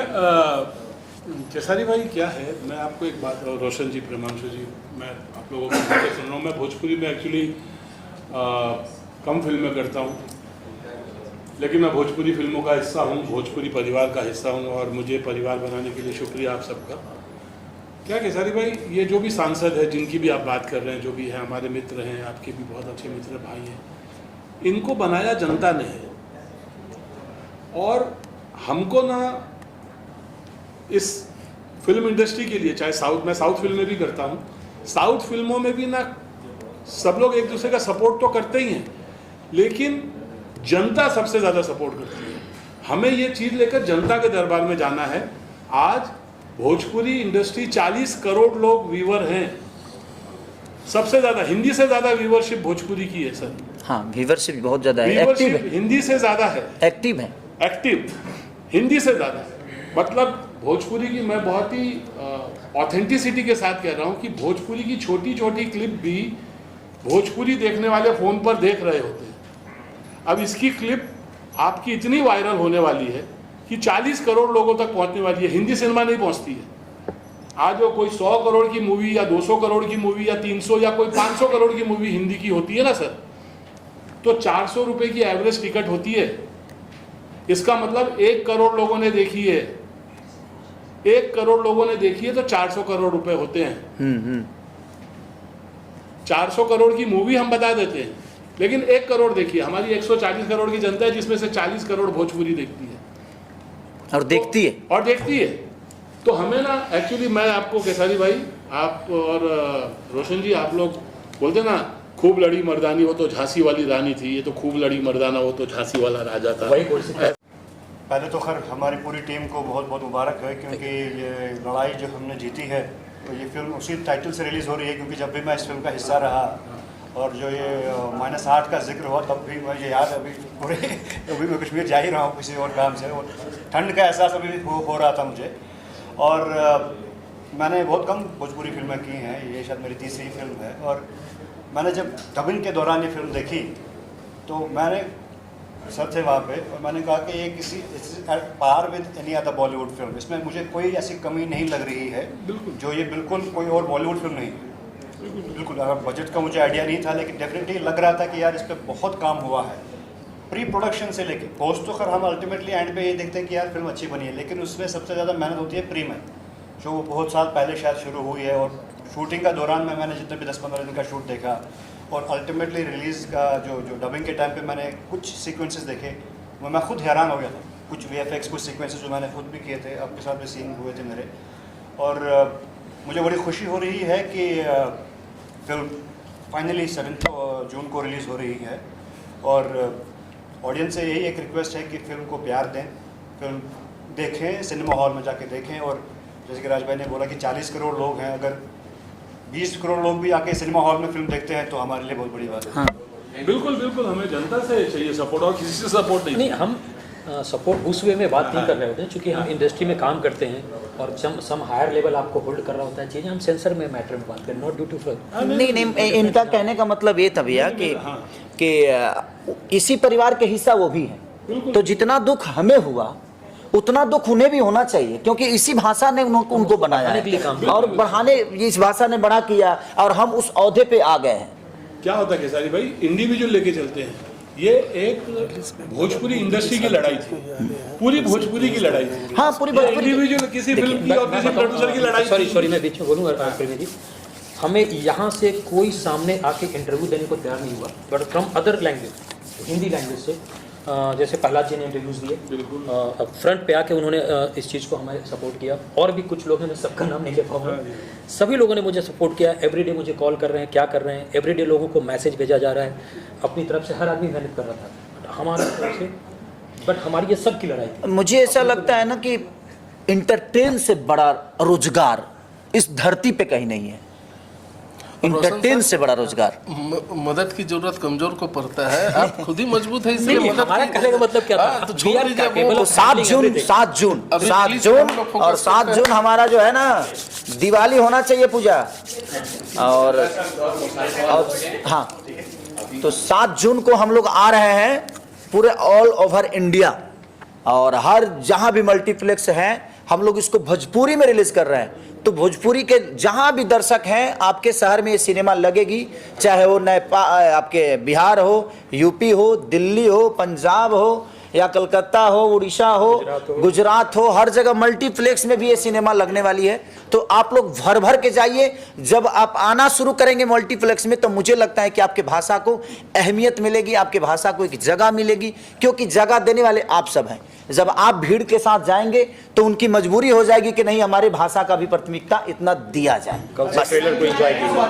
खेसारी भाई क्या है, मैं आपको एक बात, रोशन जी, प्रेमांशु जी, मैं आप लोगों को सुन रहा हूँ। मैं भोजपुरी में एक्चुअली कम फिल्में करता हूँ, लेकिन मैं भोजपुरी फिल्मों का हिस्सा हूँ, भोजपुरी परिवार का हिस्सा हूँ, और मुझे परिवार बनाने के लिए शुक्रिया आप सबका। क्या खेसारी भाई, ये जो भी सांसद है जिनकी भी आप बात कर रहे हैं, जो भी है हमारे मित्र हैं, आपके भी बहुत अच्छे मित्र भाई हैं, इनको बनाया जनता ने है, और हमको ना इस फिल्म इंडस्ट्री के लिए, चाहे मैं साउथ फिल्में भी करता हूँ, साउथ फिल्मों में भी ना सब लोग एक दूसरे का सपोर्ट तो करते ही हैं, लेकिन जनता सबसे ज़्यादा सपोर्ट करती है। हमें ये चीज़ लेकर जनता के दरबार में जाना है। आज भोजपुरी इंडस्ट्री 40 करोड़ लोग व्यूअर हैं, सबसे ज़्यादा, हिंदी से ज़्यादा व्यूअरशिप भोजपुरी की है सर। हाँ, व्यूअरशिप बहुत ज़्यादा है, एक्टिव व्यूअरशिप है, हिंदी से ज़्यादा है, एक्टिव है। एक्टिव हिंदी से ज़्यादा है। मतलब भोजपुरी की, मैं बहुत ही ऑथेंटिसिटी के साथ कह रहा हूँ कि भोजपुरी की छोटी छोटी क्लिप भी भोजपुरी देखने वाले फ़ोन पर देख रहे होते हैं। अब इसकी क्लिप आपकी इतनी वायरल होने वाली है कि 40 करोड़ लोगों तक पहुँचने वाली है। हिंदी सिनेमा नहीं पहुँचती है। आज वो कोई 100 करोड़ की मूवी या 200 करोड़ की मूवी या 300 या कोई 500 करोड़ की मूवी हिंदी की होती है ना सर, तो 400 रुपये की एवरेज टिकट होती है। इसका मतलब 1 करोड़ लोगों ने देखी है, 1 करोड़ लोगों ने देखी है तो 400 करोड़ रुपए होते हैं। 400 करोड़ की मूवी हम बता देते हैं, लेकिन 1 करोड़ देखिए। हमारी 140 करोड़ की जनता है, जिसमें से 40 करोड़ भोजपुरी देखती है और देखती है, और देखती है। तो हमें ना, एक्चुअली मैं आपको केसारी भाई, आप और रोशन जी, आप लोग बोलते ना खूब लड़ी मर्दानी वो तो झांसी वाली रानी थी, ये तो खूब लड़ी मर्दाना वो तो झांसी वाला राजा था। पहले तो खैर हमारी पूरी टीम को बहुत बहुत मुबारक है, क्योंकि ये लड़ाई जो हमने जीती है, तो ये फिल्म उसी टाइटल से रिलीज़ हो रही है। क्योंकि जब भी मैं इस फिल्म का हिस्सा रहा और जो ये -8 का जिक्र हुआ, तब भी मुझे याद है, अभी मैं कश्मीर जा ही रहा हूँ किसी और काम से, और ठंड का एहसास अभी हो रहा था मुझे। और मैंने बहुत कम भोजपुरी फिल्में की हैं, ये शायद मेरी तीसरी फिल्म है। और मैंने जब डबिंग के दौरान ये फिल्म देखी तो मैंने सर थे वहाँ पे, और मैंने कहा कि ये किसी par with any other Bollywood film, इसमें मुझे कोई ऐसी कमी नहीं लग रही है जो ये बिल्कुल कोई और बॉलीवुड फिल्म नहीं है। बिल्कुल बजट का मुझे आइडिया नहीं था, लेकिन डेफिनेटली लग रहा था कि यार इस पर बहुत काम हुआ है, प्री प्रोडक्शन से लेके पोस्ट। तो खैर हम अल्टीमेटली एंड पे ये देखते हैं कि यार फिल्म अच्छी बनी है, लेकिन उसमें सबसे ज़्यादा मेहनत होती है प्री में, जो बहुत साल पहले शायद शुरू हुई है। और शूटिंग का दौरान में मैंने जितने भी 10-15 दिन का शूट देखा, और अल्टीमेटली रिलीज़ का जो डबिंग के टाइम पे मैंने कुछ सीक्वेंसेस देखे, वो मैं खुद हैरान हो गया था। कुछ VFX कुछ सीक्वेंसेस जो मैंने खुद भी किए थे, आपके साथ भी सीन हुए थे मेरे। और मुझे बड़ी खुशी हो रही है कि फिल्म फाइनली 7 जून को रिलीज़ हो रही है। और ऑडियंस से यही एक रिक्वेस्ट है कि फिल्म को प्यार दें, फिल्म देखें, सिनेमा हॉल में जाके देखें। और जैसे कि राज भाई ने बोला कि 40 करोड़ लोग हैं, अगर 20 करोड़ लोग भी आके सिनेमा हॉल में फिल्म देखते हैं तो हमारे लिए बहुत बड़ी बात है। हाँ। बिल्कुल बिल्कुल, हमें जनता से चाहिए सपोर्ट, और किसी से सपोर्ट नहीं। हम सपोर्ट उस वे में बात नहीं कर रहे होते हैं, क्योंकि हम इंडस्ट्री में काम करते हैं और सम हायर लेवल आपको होल्ड कर रहा होता है चीज़ें। हम सेंसर में मैटर में बात करें, नॉट ड्यू टू नहीं, इनका कहने का मतलब ये था भैया कि इसी परिवार के हिस्सा वो भी हैं, तो जितना दुख हमें हुआ उतना दुख उन्हें भी होना चाहिए, क्योंकि इसी भाषा ने उनको बनाया है और बढ़ाने, इस भाषा ने बड़ा किया और हम उस औहदे पे आ गए हैं। क्या होता है केसारी भाई, इंडिविजुअल लेके चलते हैं। ये एक भोजपुरी इंडस्ट्री की लड़ाई थी, पूरी भोजपुरी की लड़ाई थी। हाँ, पूरी भोजपुरी इंडिविजुअल किसी फिल्म की और किसी प्रोड्यूसर की लड़ाई। सॉरी मैं बीच में बोलूँगा प्रेमी जी, हमें यहाँ से कोई सामने आके इंटरव्यू देने को तैयार नहीं हुआ, but from other language, Hindi language से, जैसे प्रहलाद जी ने इंटरव्यूज़ दिए, फ्रंट पे आके उन्होंने इस चीज़ को हमें सपोर्ट किया। और भी कुछ लोग हैं, मैं सबका नाम नहीं ले पाऊंगा, सभी लोगों ने मुझे सपोर्ट किया। एवरीडे मुझे कॉल कर रहे हैं, क्या कर रहे हैं, एवरीडे लोगों को मैसेज भेजा जा रहा है। अपनी तरफ से हर आदमी मेहनत कर रहा था हमारी तरफ से, बट हमारी ये सब की लड़ाई थी। मुझे ऐसा लगता है ना कि इंटरटेन से बड़ा रोजगार इस धरती पे कहीं नहीं है। इंटरटेन से बड़ा रोजगार। मदद की जरूरत कमजोर को पड़ता है, आप खुद ही मजबूत है, इसलिए मदद हमारा कहने का मतलब क्या था, तो छोड़ दीजिए। तो 7 जून और 7 जून हमारा जो है ना, दिवाली होना चाहिए पूजा। और हाँ, तो 7 जून को हम लोग आ रहे हैं पूरे ऑल ओवर इंडिया, और हर जहाँ भी मल्टीप्लेक्स हैं हम लोग इसको भोजपुरी में रिलीज कर रहे हैं। तो भोजपुरी के जहाँ भी दर्शक हैं, आपके शहर में ये सिनेमा लगेगी, चाहे वो आपके बिहार हो, यूपी हो, दिल्ली हो, पंजाब हो, या कलकत्ता हो, उड़ीसा हो, गुजरात हो, हर जगह मल्टीप्लेक्स में भी ये सिनेमा लगने वाली है। तो आप लोग भर भर के जाइए। जब आप आना शुरू करेंगे मल्टीप्लेक्स में, तो मुझे लगता है कि आपके भाषा को अहमियत मिलेगी, आपके भाषा को एक जगह मिलेगी, क्योंकि जगह देने वाले आप सब हैं। जब आप भीड़ के साथ जाएंगे तो उनकी मजबूरी हो जाएगी कि नहीं, हमारी भाषा का भी प्राथमिकता इतना दिया जाए। ट्रेलर को एंजॉय कीजिए।